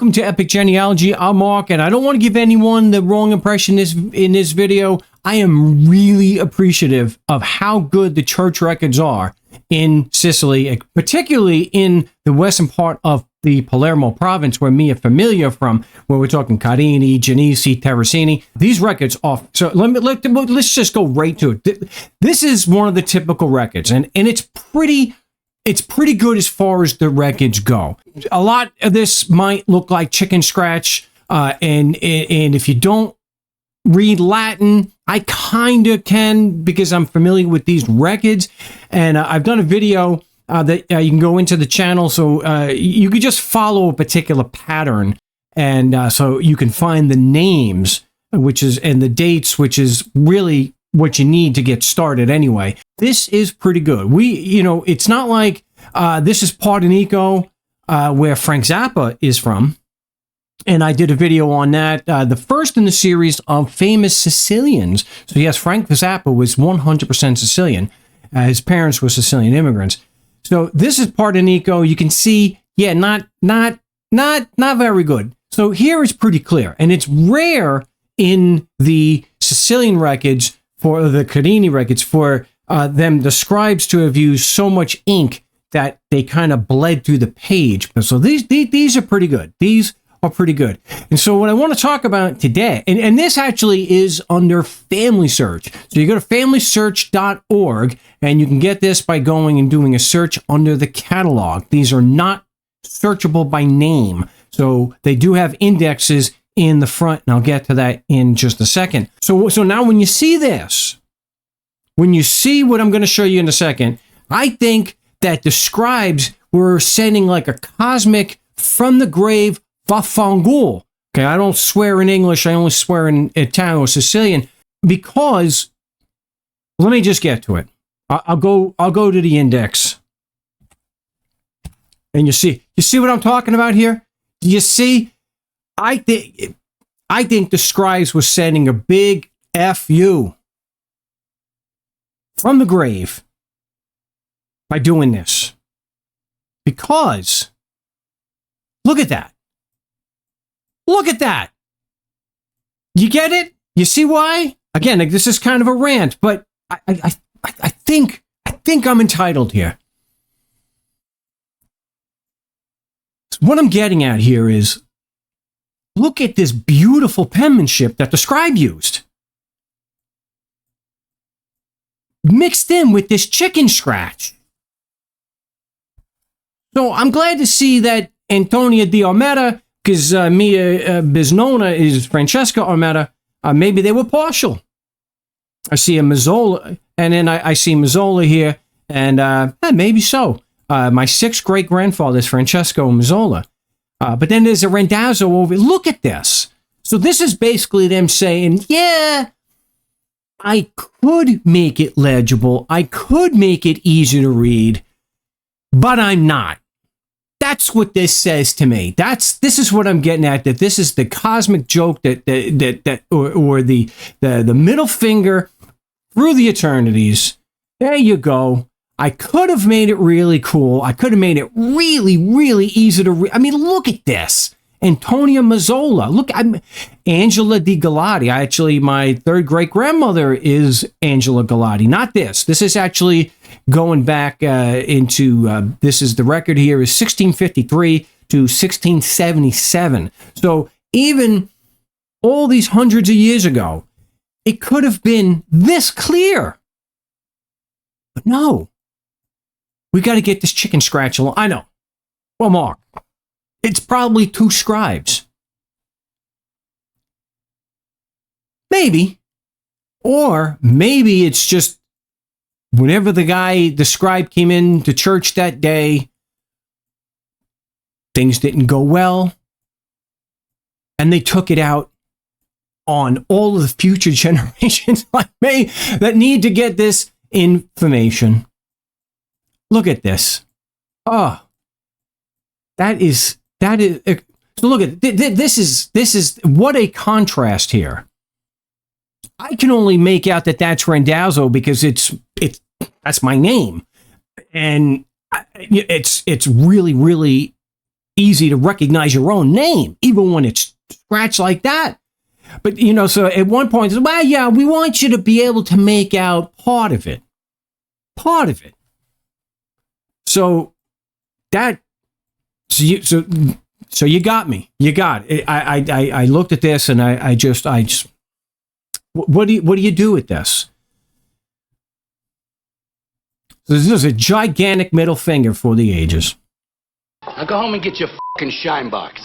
Welcome to Epic Genealogy. I'm Mark, and I don't want to give anyone the wrong impression in this video. I am really appreciative of how good the church records are in Sicily, particularly in the western part of the Palermo province, where me are familiar from, where we're talking Carini, Genesi, Terracini. These records are, so let's just go right to it. This is one of the typical records, and it's pretty good as far as the records go. A lot of this might look like chicken scratch, and if you don't read Latin, I kind of can because I'm familiar with these records, and I've done a video that you can go into the channel, so you could just follow a particular pattern, and so you can find the names, and the dates, which is really what you need to get started anyway. This is pretty good. It's not like this is Pardonico, where Frank Zappa is from. And I did a video on that, the first in the series of famous Sicilians. So yes, Frank Zappa was 100% Sicilian. His parents were Sicilian immigrants. So this is Pardonico. You can see, yeah, not very good. So here it's pretty clear, and it's rare in the Sicilian records, for the Carini records, for the scribes to have used so much ink that they kind of bled through the page. So these are pretty good. These are pretty good. And so what I want to talk about today, and this actually is under Family Search. So you go to familysearch.org, and you can get this by going and doing a search under the catalog. These are not searchable by name. So they do have indexes in the front, and I'll get to that in just a second. So now when you see this, when you see what I'm going to show you in a second, I think that the scribes were sending like a cosmic from the grave vaffanculo. Okay, I don't swear in English, I only swear in Italian or Sicilian, because let me just get to it. I'll go to the index, and you see what I'm talking about here? Do you see? I think the scribes were sending a big F-U from the grave by doing this. Because, look at that. Look at that. You get it? You see why? Again, this is kind of a rant, but I think I'm entitled here. What I'm getting at here is, look at this beautiful penmanship that the scribe used, mixed in with this chicken scratch. So I'm glad to see that Antonia di Armetta, because Mia Biznona is Francesca Armetta, maybe they were partial. I see a Mazzola, and then I see Mazzola here, and maybe so. My sixth great-grandfather is Francesco Mazzola. But then there's a Randazzo over. Look at this. So this is basically them saying, yeah, I could make it legible. I could make it easy to read, but I'm not. That's what this says to me. This is what I'm getting at, that this is the cosmic joke or the middle finger through the eternities. There you go. I could have made it really cool. I could have made it really, really easy to read. I mean, look at this. Antonia Mazzola. Look, I'm Angela di Galati. My third great-grandmother is Angela Galati. Not this. This is actually going back into, this is the record here is 1653 to 1677. So even all these hundreds of years ago, it could have been this clear. But no. We got to get this chicken scratch along. I know. Well, Mark, it's probably two scribes. Maybe. Or maybe it's just whenever the scribe came into church that day, things didn't go well, and they took it out on all of the future generations like me that need to get this information. Look at this. Oh, that is, so look at, this is, what a contrast here. I can only make out that that's Randazzo because that's my name. And it's really, really easy to recognize your own name, even when it's scratched like that. But, you know, so at one point, well, yeah, we want you to be able to make out part of it. Part of it. So that, so you got me. You got it. I looked at this and I just, what do you do with this? So this is a gigantic middle finger for the ages. Now go home and get your fucking shine box.